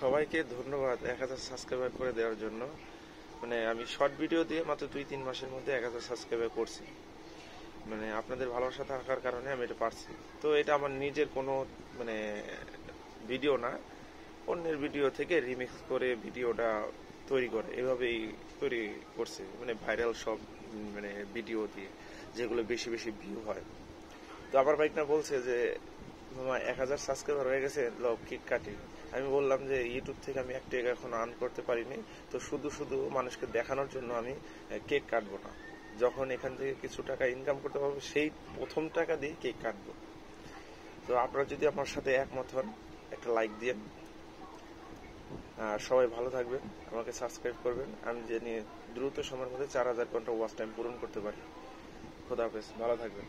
সবাইকে ধন্যবাদ 1000 সাবস্ক্রাইবার করে দেওয়ার জন্য। মানে আমি শর্ট ভিডিও দিয়ে মাত্র 2-3 মাসের মধ্যে 1000 সাবস্ক্রাইবার করছি। মানে আপনাদের ভালোবাসা থাকার কারণে আমি এটা পারছি। তো এটা আমার নিজের কোনো মানে ভিডিও না, অন্যের ভিডিও থেকে রিমিক্স করে ভিডিওটা তৈরি করে, এভাবেই তৈরি করছে। মানে ভাইরাল সব মানে ভিডিও দিয়ে যেগুলো বেশি বেশি ভিউ হয়। তো আমার ভাইকনা বলছে যে মামা 1000 সাবস্ক্রাইবার হয়ে গেছে, লোক কেক কাটি। আমি বললাম যে ইউটিউব থেকে আমি একটা এখন আর্ন করতে পারিনি, তো শুধু শুধু মানুষকে দেখানোর জন্য আমি কেক কাটবো না। যখন এখান থেকে কিছু টাকা ইনকাম করতে পারবো সেই প্রথম টাকা দিয়ে কেক কাটবো। তো আপনারা যদি আমার সাথে একমত হন একটা লাইক দিয়ে, আর সবাই ভালো থাকবেন, আমাকে সাবস্ক্রাইব করবেন, আমি যে নিয়ে দ্রুত সময়ের মধ্যে 4000 ঘন্টা ওয়াচ টাইম পূরণ করতে পারি। খোদা হাফেজ, ভালো থাকবেন।